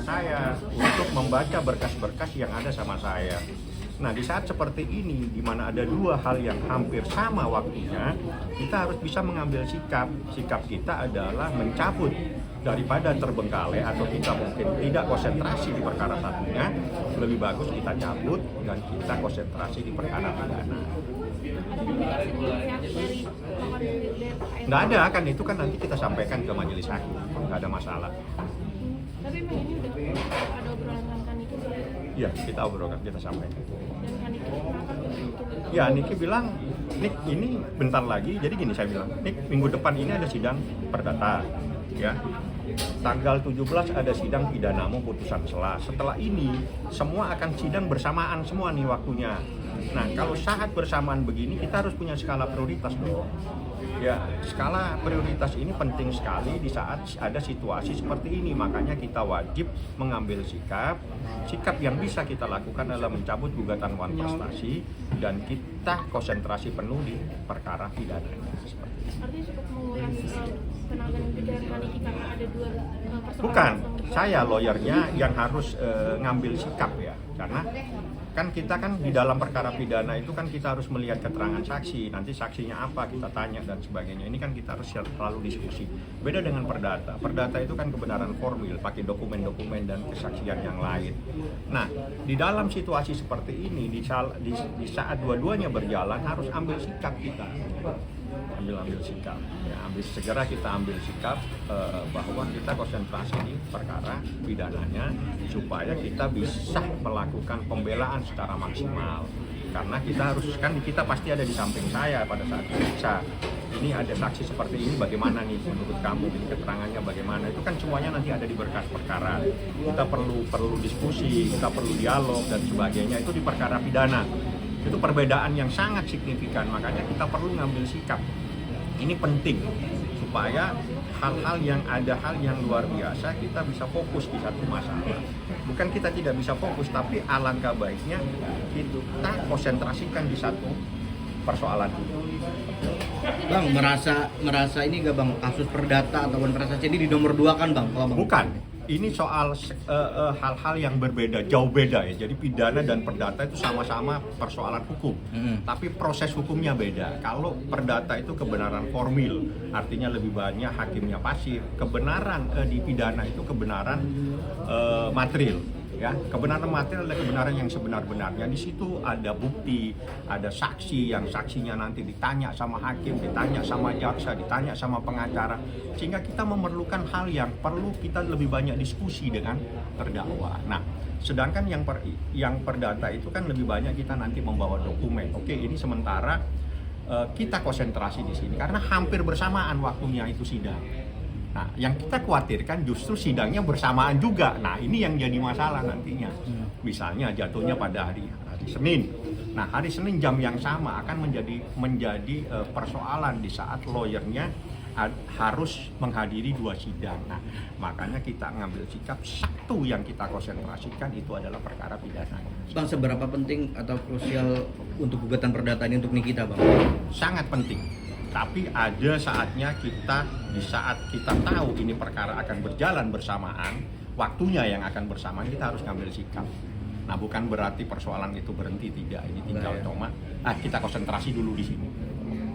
saya untuk membaca berkas-berkas yang ada sama saya. Nah, di saat seperti ini, di mana ada dua hal yang hampir sama waktunya, kita harus bisa mengambil sikap. Sikap kita adalah mencabut daripada terbengkalai atau kita mungkin tidak konsentrasi di perkara satunya. Lebih bagus kita cabut dan kita konsentrasi di perkara pidana. Nggak ada kan, itu kan nanti kita sampaikan ke majelis hakim, nggak ada masalah. Tapi memang ini udah ada obrolan dengan Kaniki sih. Iya, kita obrolkan, kita sampaikan. Dan Kaniki Ya, Niki bilang, Nik ini bentar lagi, jadi gini saya bilang, Nik minggu depan ini ada sidang perdata, ya. Tanggal 17 ada sidang pidanamu putusan sela. Setelah ini, semua akan sidang bersamaan semua nih waktunya. Nah, kalau saat bersamaan begini, kita harus punya skala prioritas dong. Ya, skala prioritas ini penting sekali di saat ada situasi seperti ini. Makanya kita wajib mengambil sikap. Sikap yang bisa kita lakukan adalah mencabut gugatan wan prestasi dan kita konsentrasi penuh di perkara pidana. artinya cukup mengurangi tenaga dan pikiran Kaniki karena ada dua persoalan. Bukan, saya lawyernya yang harus ngambil sikap ya, karena kan kita kan di dalam perkara pidana itu kan kita harus melihat keterangan saksi, nanti saksinya apa kita tanya dan sebagainya. Ini kan kita harus selalu diskusi. Beda dengan perdata. Perdata itu kan kebenaran formil, pakai dokumen-dokumen dan kesaksian yang lain. Nah, di dalam situasi seperti ini, di saat dua-duanya berjalan harus ambil sikap kita. Ambil sikap. Ya, segera kita ambil sikap bahwa kita konsentrasi di perkara pidananya supaya kita bisa melakukan pembelaan secara maksimal. Karena kita harus kan kita pasti ada di samping saya pada saat periksa. Ini ada saksi seperti ini, bagaimana nih menurut kamu? Ini keterangannya bagaimana? Itu kan semuanya nanti ada di berkas perkara. Kita perlu diskusi, kita perlu dialog dan sebagainya. Itu di perkara pidana. Itu perbedaan yang sangat signifikan. Makanya kita perlu ngambil sikap. Ini penting supaya hal-hal yang luar biasa kita bisa fokus di satu masalah. Bukan kita tidak bisa fokus, tapi alangkah baiknya kita konsentrasikan di satu persoalan ini. Bang, merasa ini nggak bang kasus perdata atau prestasi ini di nomor 2 kan bang? Kalau bang Bukan. Ini soal hal-hal yang berbeda, jauh beda ya. Jadi pidana dan perdata itu sama-sama persoalan hukum, tapi proses hukumnya beda. Kalau perdata itu kebenaran formil, artinya lebih banyak hakimnya pasif. Kebenaran di pidana itu kebenaran material. Ya, kebenaran material adalah kebenaran yang sebenar-benarnya. Di situ ada bukti, ada saksi yang saksinya nanti ditanya sama hakim, ditanya sama jaksa, ditanya sama pengacara, sehingga kita memerlukan hal yang perlu kita lebih banyak diskusi dengan terdakwa. Nah, sedangkan yang perdata itu kan lebih banyak kita nanti membawa dokumen. Oke, ini sementara kita konsentrasi di sini karena hampir bersamaan waktunya itu sidang. Nah, yang kita khawatirkan justru sidangnya bersamaan juga. Nah, ini yang jadi masalah nantinya. Misalnya jatuhnya pada hari Senin. Nah, hari Senin jam yang sama akan menjadi persoalan di saat lawyernya harus menghadiri 2 sidang. Nah, makanya kita ngambil sikap satu yang kita konsentrasikan itu adalah perkara pidana. Bang, seberapa penting atau krusial untuk gugatan perdata ini untuk Nikita bang? Sangat penting. Tapi ada saatnya kita, di saat kita tahu ini perkara akan berjalan bersamaan, waktunya yang akan bersamaan, kita harus ngambil sikap. Nah, bukan berarti persoalan itu berhenti, tidak. Ini tinggal cuma, kita konsentrasi dulu di sini.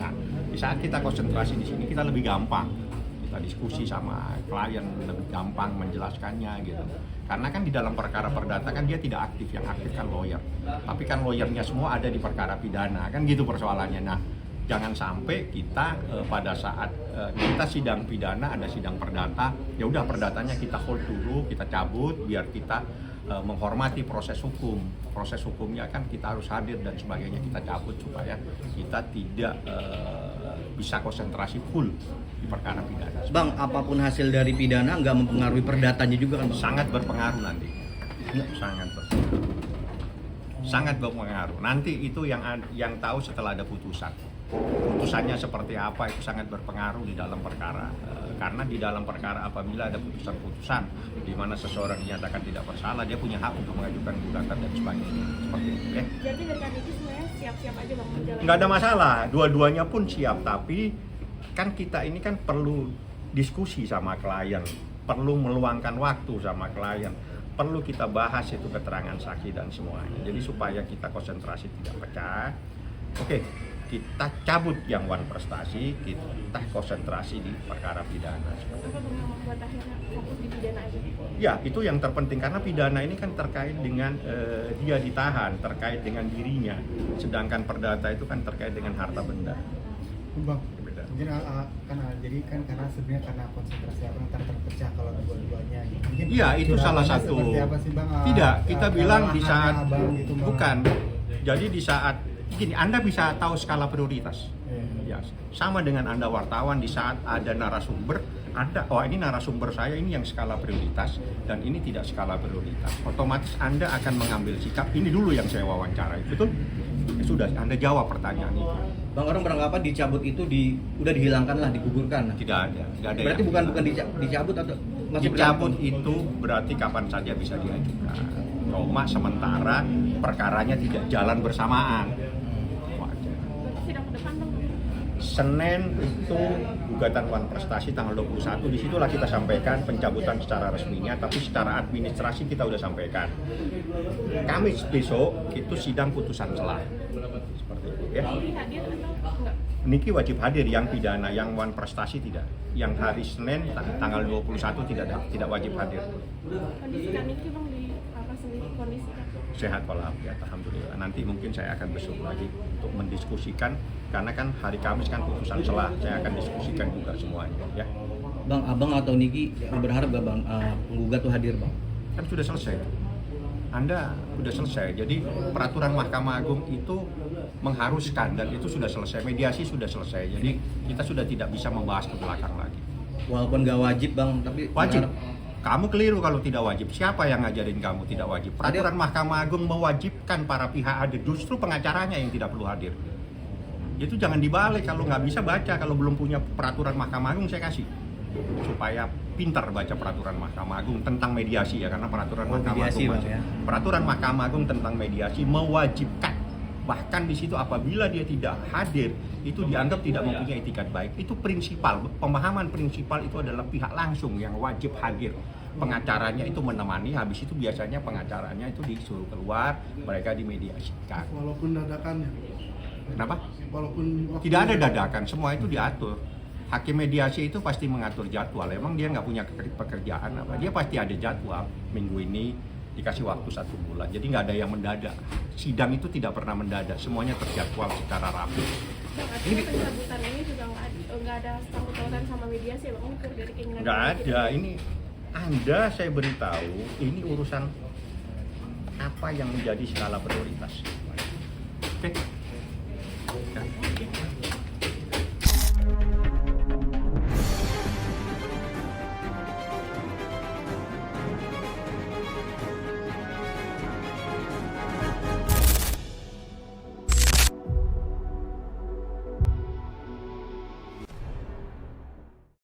Nah, di saat kita konsentrasi di sini, kita lebih gampang. Kita diskusi sama klien, lebih gampang menjelaskannya gitu. Karena kan di dalam perkara perdata kan dia tidak aktif, yang aktif kan lawyer. Tapi kan lawyernya semua ada di perkara pidana, kan gitu persoalannya. Nah, jangan sampai kita pada saat kita sidang pidana ada sidang perdata, ya udah perdatanya kita hold dulu, kita cabut biar kita menghormati proses hukum. Proses hukumnya kan kita harus hadir dan sebagainya, kita cabut supaya kita tidak bisa konsentrasi full di perkara pidana. Bang, apapun hasil dari pidana nggak mempengaruhi perdatanya juga kan bang? Sangat berpengaruh nanti. Sangat berpengaruh. Nanti itu yang tahu setelah ada putusan. Putusannya seperti apa itu sangat berpengaruh di dalam perkara. Karena di dalam perkara apabila ada putusan-putusan di mana seseorang dinyatakan tidak bersalah, dia punya hak untuk mengajukan gugatan dan sebagainya. Seperti itu ya. Jadi dari Kaniki sebenarnya siap-siap aja bang menjalani. Nggak ada masalah, dua-duanya pun siap, tapi kan kita ini kan perlu diskusi sama klien, perlu meluangkan waktu sama klien. perlu kita bahas itu keterangan saksi dan semuanya. Jadi supaya kita konsentrasi tidak pecah. Oke, kita cabut yang wan prestasi, kita konsentrasi di perkara pidana. Apa Bang yang membuat akhirnya fokus di pidana aja? Ya, itu yang terpenting karena pidana ini kan terkait dengan dia ditahan, terkait dengan dirinya. Sedangkan perdata itu kan terkait dengan harta benda. Bang, Beda. mungkin jadi kan karena sebenarnya karena konsentrasi abang terpecah kalau dua-duanya gitu. Mungkin Iya, itu salah curhatannya satu. seperti apa sih, Bang? Tidak, kita bilang di kelelahan saat abang gitu, Bang. bukan. Jadi di saat gini, Anda bisa tahu skala prioritas. Iya. Ya, sama dengan Anda wartawan di saat ada narasumber, ini narasumber saya ini yang skala prioritas dan ini tidak skala prioritas. Otomatis Anda akan mengambil sikap ini dulu yang saya wawancarai. Betul? Ya, sudah, Anda jawab pertanyaan itu. Bang, orang beranggapan dicabut itu udah dihilangkan lah, digugurkan. Tidak ada Berarti yang bukan hilang. dicabut atau masih Dicabut berlangsung? itu berarti kapan saja bisa diajukan. Cuma sementara perkaranya tidak jalan bersamaan. Wajar. Berarti sidang ke depan Bang? Senin itu gugatan wan prestasi tanggal 21, disitulah kita sampaikan pencabutan secara resminya, tapi secara administrasi kita udah sampaikan. Kamis besok itu sidang putusan selah. Seperti itu ya. Ini hadir atau enggak? Niki wajib hadir, yang pidana, yang wan prestasi tidak. Yang hari Senin tanggal 21 tidak wajib hadir. Kondisi Kak Niki Bang di apa sendiri kondisi Kak? Sehat walafiat, alhamdulillah. Nanti mungkin saya akan besok lagi untuk mendiskusikan karena kan hari Kamis kan putusan selah. Saya akan diskusikan juga semuanya ya. Bang, abang atau Niki berharap gak bang penggugat tuh hadir bang? Kan sudah selesai. Anda sudah selesai. Jadi peraturan Mahkamah Agung itu mengharuskan dan itu sudah selesai. Mediasi sudah selesai. Jadi kita sudah tidak bisa membahas ke belakang lagi. Walaupun gak wajib bang, tapi Wajib. berharap- Kamu keliru kalau tidak wajib. Siapa yang ngajarin kamu tidak wajib? Peraturan Mahkamah Agung mewajibkan para pihak hadir. Justru pengacaranya yang tidak perlu hadir. Itu jangan dibalik. Kalau nggak bisa baca, kalau belum punya peraturan Mahkamah Agung saya kasih. Supaya pintar baca peraturan Mahkamah Agung tentang mediasi ya. Karena peraturan Mahkamah mediasi, Agung Bang, ya. peraturan Mahkamah Agung tentang mediasi mewajibkan. Bahkan di situ apabila dia tidak hadir, itu dianggap tidak mempunyai etikat baik. Itu prinsipal, pemahaman prinsipal itu adalah pihak langsung yang wajib hadir. Pengacaranya itu menemani, habis itu biasanya pengacaranya itu disuruh keluar, mereka dimediasikan. Walaupun dadakannya. Kenapa? Walaupun Tidak ada dadakan, semua itu diatur. Hakim mediasi itu pasti mengatur jadwal. Emang dia nggak punya pekerjaan apa? Dia pasti ada jadwal. Minggu ini dikasih waktu 1 bulan, jadi nggak ada yang mendadak. Sidang itu tidak pernah mendadak, semuanya terjadwal secara rapi. Bang, artinya pencabutan ini juga nggak ada sangkut pautan sama mediasi ya Bang? Ukur dari keinginan Nggak Kak Niki. ada, ini Anda saya beritahu, ini urusan apa yang menjadi skala prioritas. Oke,